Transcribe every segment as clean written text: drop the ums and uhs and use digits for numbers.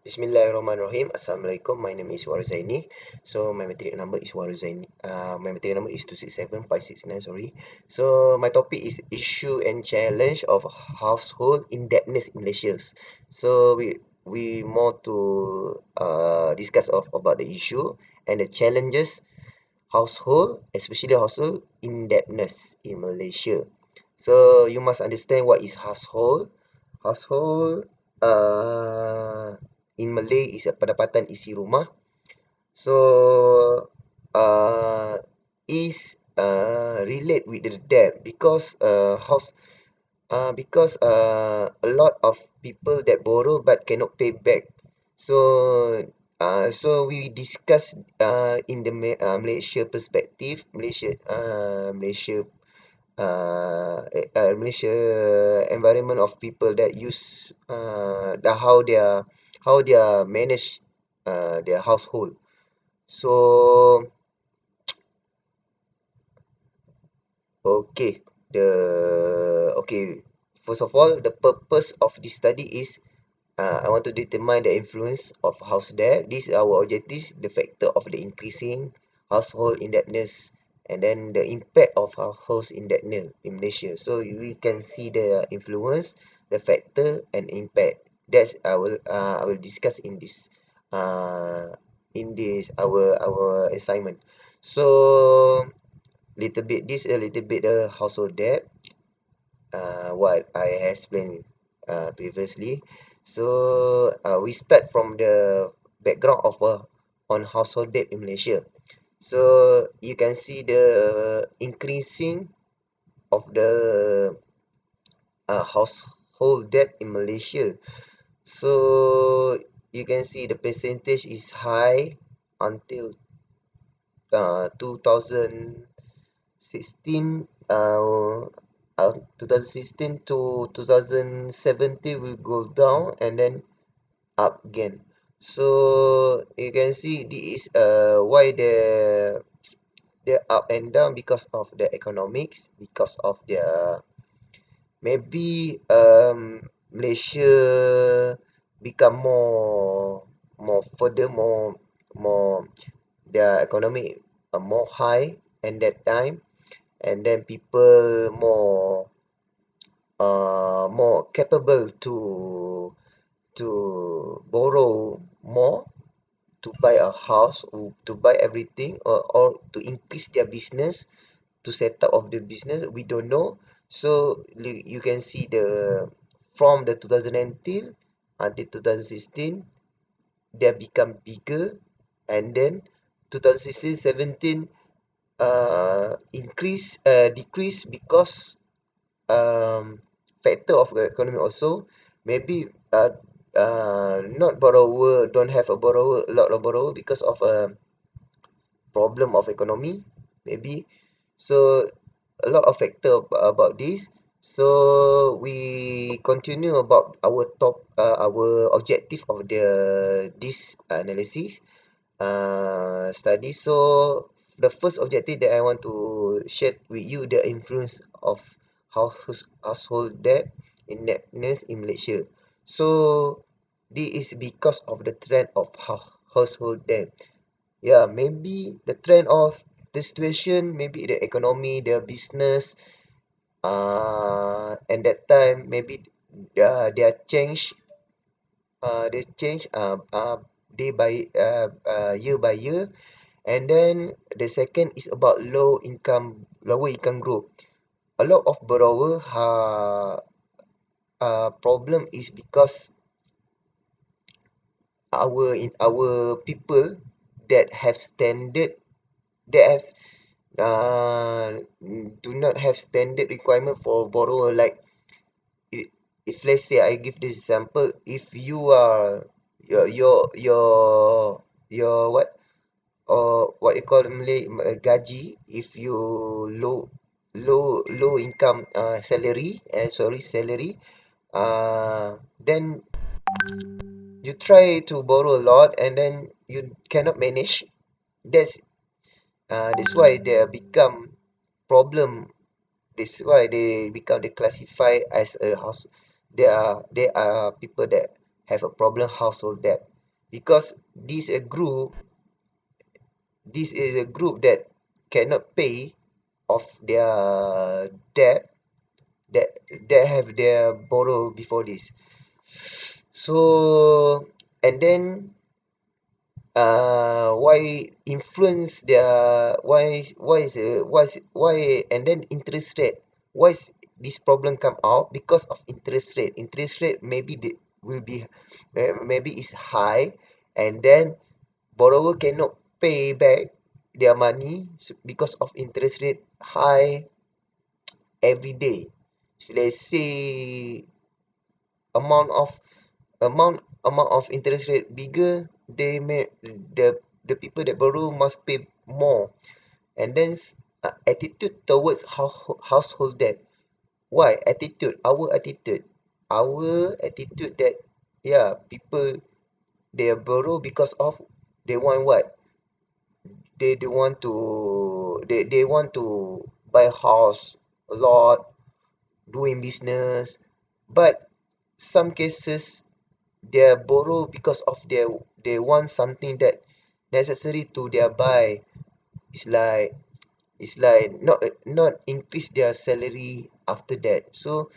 Bismillahirrahmanirrahim. Assalamualaikum. My name is Warzaini. So my material number is Warzaini. My material number is 267569. Sorry. So my topic is issue and challenge of household indebtedness in Malaysia. So we more to discuss about the issue and the challenges household, especially household indebtedness in Malaysia. So you must understand what is household. Household in Malay is a pendapatan isi rumah. So is relate with the debt because a lot of people that borrow but cannot pay back. So so we discuss in the Malaysia perspective, Malaysia environment of people that use how they are manage their household. So okay, first of all, the purpose of this study is I want to determine the influence of house debt. This is our objective, the factor of the increasing household indebtedness, and then the impact of household indebtedness in Malaysia. So we can see the influence, the factor, and impact. That's I will discuss in this our assignment. So a little bit household debt. What I explained previously. So we start from the background of on household debt in Malaysia. So you can see the increasing of the household debt in Malaysia. So you can see the percentage is high until 2016. 2016 to 2017 will go down and then up again. So you can see this is why the up and down because of the economics, because of the maybe Malaysia become more their economy more high and that time, and then people more capable to borrow more to buy a house or to buy everything, or to increase their business, to set up of the business, we don't know. So you can see the from the 2019 until 2016 they become bigger, and then 2016-17 decrease because factor of the economy also. Maybe not borrower don't have a borrower a lot of borrower because of a problem of economy maybe. So a lot of factor about this. So we continue about our objective of this analysis study. So the first objective that I want to share with you, the influence of household debt indebtedness in Malaysia. So this is because of the trend of household debt. Yeah, maybe the trend of the situation, maybe the economy, the business, and that time maybe they change day by year by year. And then the second is about lower income group. A lot of borrower problem is because our people that have standard, that have do not have standard requirement for borrower. Like if let's say I give this example, if you are your what, or what you call in Malay gaji, if you low income salary, then you try to borrow a lot and then you cannot manage. That's why they become problem. That's why they classify as a house. They are people that have a problem household debt. because this is a group that cannot pay of their debt that have their borrow before this. So and then why influence their why and then interest rate, why is this problem come out? Because of interest rate maybe the will be maybe is high, and then borrower cannot pay back their money because of interest rate high every day. So let's say amount of amount of interest rate bigger, they may the people that borrow must pay more. And then attitude towards household debt. Why attitude? Our attitude that, yeah, people they borrow because of they want what, they want to they want to buy a house a lot, doing business. But some cases they borrow because of they want something that necessary to their buy. It's like not increase their salary after that. So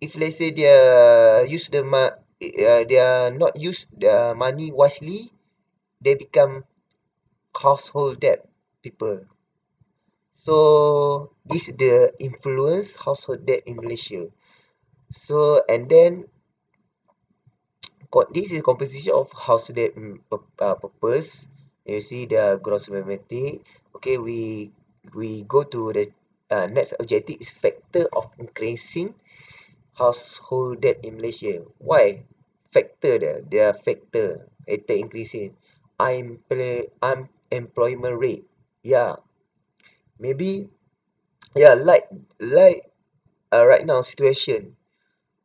if let's say they use they are not use the money wisely, they become household debt people. So this is the influence household debt in Malaysia. So and then this is composition of house debt purpose. You see the gross mathematic. Okay, we go to the next objective is factor of increasing household debt in Malaysia. Why? Factor there are factor increasing. Unemployment rate. Yeah, maybe, yeah, like right now situation.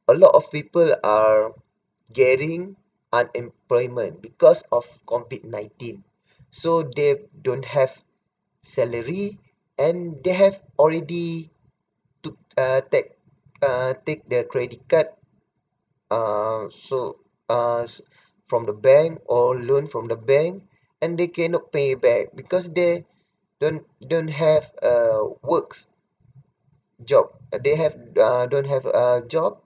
A lot of people are getting unemployment because of COVID-19. So they don't have salary, and they have already to take the credit card so from the bank or loan from the bank, and they cannot pay back because they don't have works job. They have don't have a job.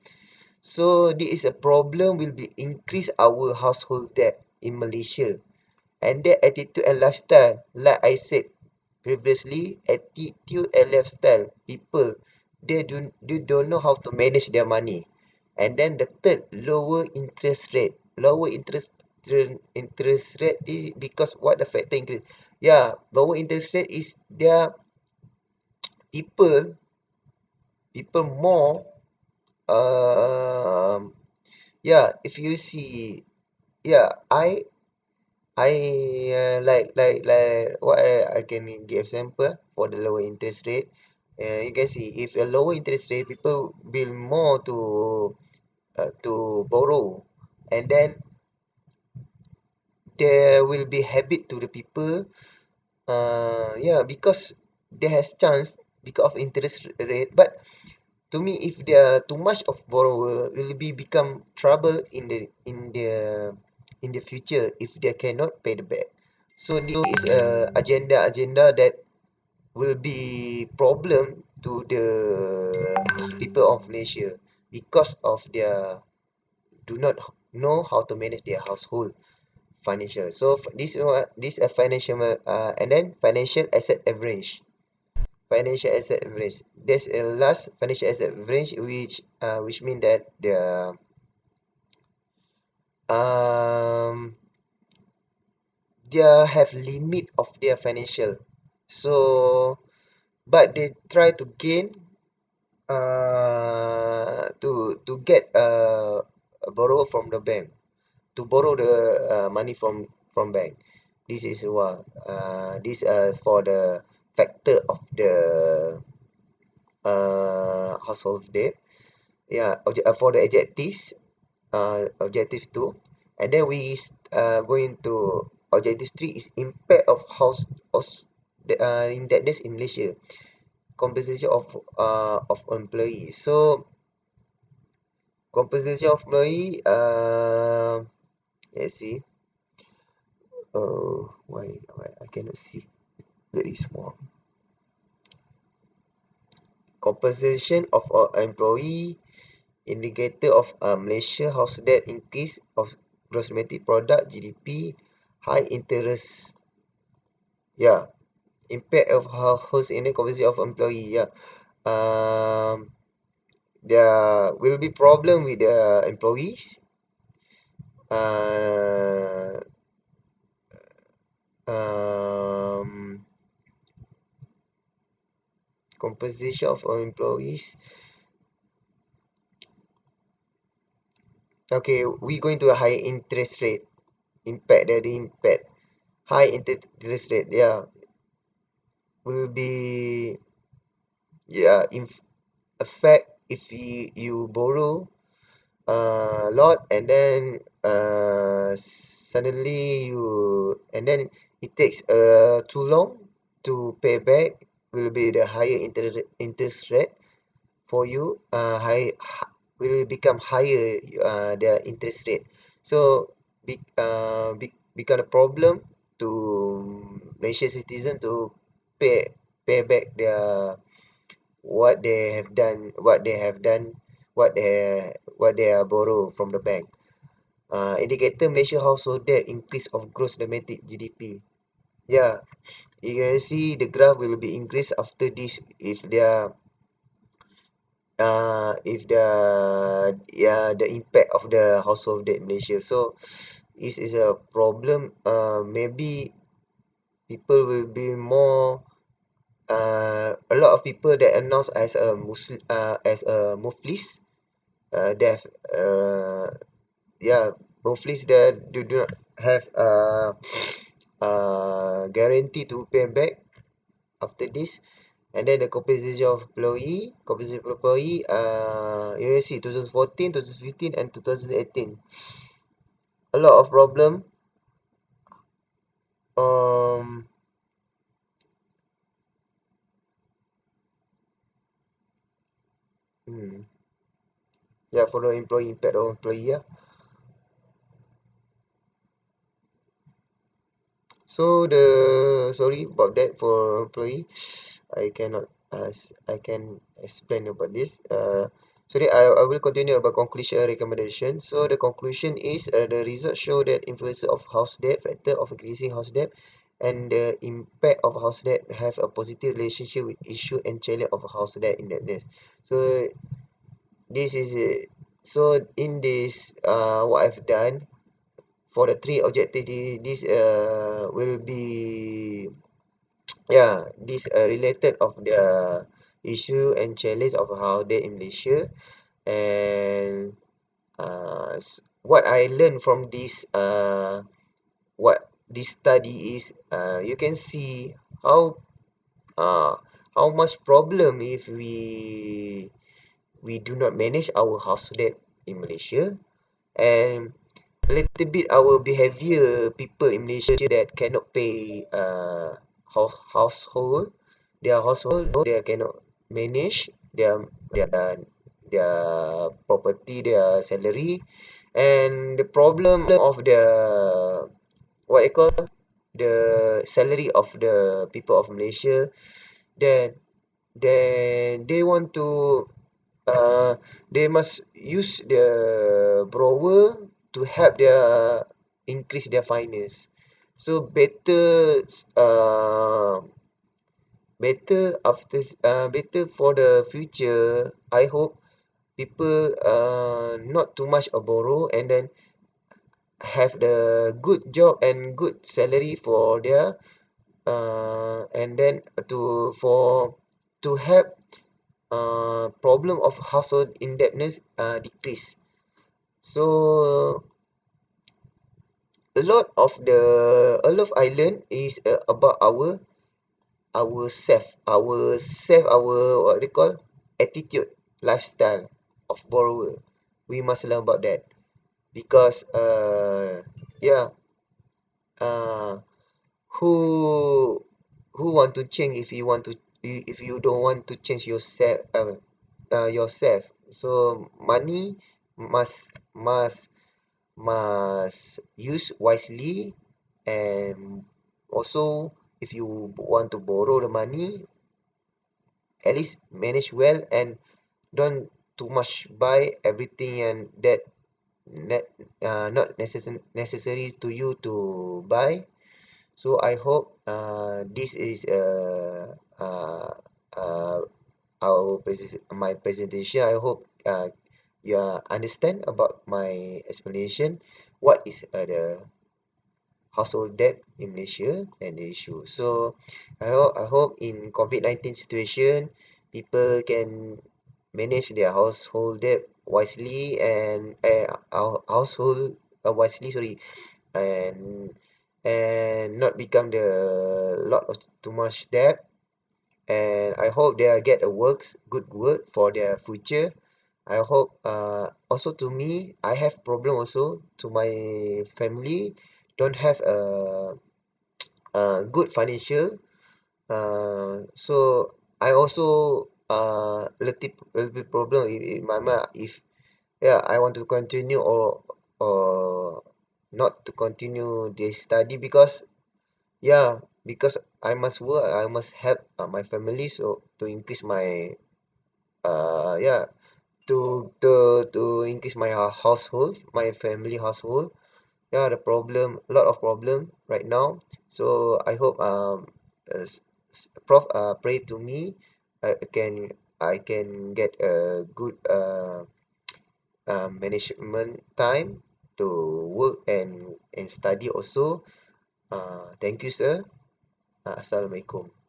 So this is a problem will be increase our household debt in Malaysia. And their attitude and lifestyle, like I said previously, attitude and lifestyle, people they don't know how to manage their money. And then the third, lower interest rate. Lower interest rate is because what the factor increase. Yeah, lower interest rate is their people more yeah, if you see, yeah, I like what I can give example for the lower interest rate. You can see if a lower interest rate, people will more to borrow, and then there will be habit to the people. Yeah, because there has chance because of interest rate. But to me, if there are too much of borrower, will be become trouble in the future if they cannot pay the back. So this is a agenda that will be problem to the people of Malaysia because of their do not know how to manage their household financial. So this a financial and then financial asset average. Financial asset average. There's a last financial asset average which mean that um they have limit of their financial. So but they try to gain to get a borrow from the bank, to borrow the money from bank. This is what this for the factor of the household debt. Yeah, for the adjectives, objective 2, and then we going to objective 3 is impact of the indebtedness in Malaysia, compensation of employees. So compensation of employee, let's see. Why I cannot see? Very small. Compensation of our employee, indicator of Malaysia house debt increase of gross domestic product (GDP), high interest. Yeah, impact of household in the compensation of employee. Yeah. Um, there will be problem with the employees. Uh, um, compensation of our employees. Okay, we going to a high interest rate. Impact the impact. High interest rate. Yeah, will be, yeah, affect if you borrow a lot, and then suddenly you, and then it takes too long to pay back, will be the higher interest rate for you. Will become higher, the interest rate. So become a problem to Malaysia citizen to pay back their what they are borrow from the bank. Indicator Malaysia household debt increase of gross domestic GDP. Yeah, you can see the graph will be increased after this if the impact of the household debt in Malaysia. So this is a problem. Maybe people will be more, a lot of people that announce as a Muslim, as a muflis, they have, yeah, muflis that do not have guarantee to pay back after this. And then the compensation of employee, you can see 2014, 2015, and 2018. A lot of problem. Um, hmm, yeah, for the employee, impact of employee. Yeah. So sorry about that for employee. I cannot, I can explain about this. Sorry, I will continue about conclusion and recommendation. So the conclusion is, the results show that influence of house debt, factor of increasing house debt, and the impact of house debt have a positive relationship with issue and challenge of house debt indebtedness. So this is it. So in this, what I've done for the three objectives, this will be, yeah, this related of the issue and challenge of how they in Malaysia. And what I learned from this, what this study is, you can see how, uh, how much problem if we do not manage our house debt in Malaysia. And a little bit our behavior, people in Malaysia that cannot pay, household, their household, they cannot manage their property, their salary. And the problem of the, what you call, the salary of the people of Malaysia, then they want to, uh, they must use the borrower to help their increase their finance. So better for the future. I hope people, not too much of borrow, and then have the good job and good salary for their, and then to help, problem of household indebtedness decrease. So a lot of I learn is, about our what they call, attitude, lifestyle of borrower. We must learn about that because, yeah, uh who who want to change if you want to, if you don't want to change yourself, yourself. So money must use wisely, And also, if you want to borrow the money, at least manage well and don't too much buy everything and that not necessary to you to buy. So I hope this is uh, my presentation. I hope you understand about my explanation. What is the household debt in Malaysia and the issue. So I hope in COVID-19 situation, people can manage their household debt wisely and our household wisely, sorry, and not become the lot of too much debt. And I hope they get a good work for their future. I hope also to me, I have problem also to my family don't have a good financial. So I also little bit problem in my mind if yeah I want to continue or not to continue this study because yeah because I must work, I must help my family, so to increase my yeah to increase my household, my family household. Yeah, the problem, a lot of problem right now. So I hope prof pray to me. I can get a good management time to work and study also. Thank you, sir. Assalamualaikum.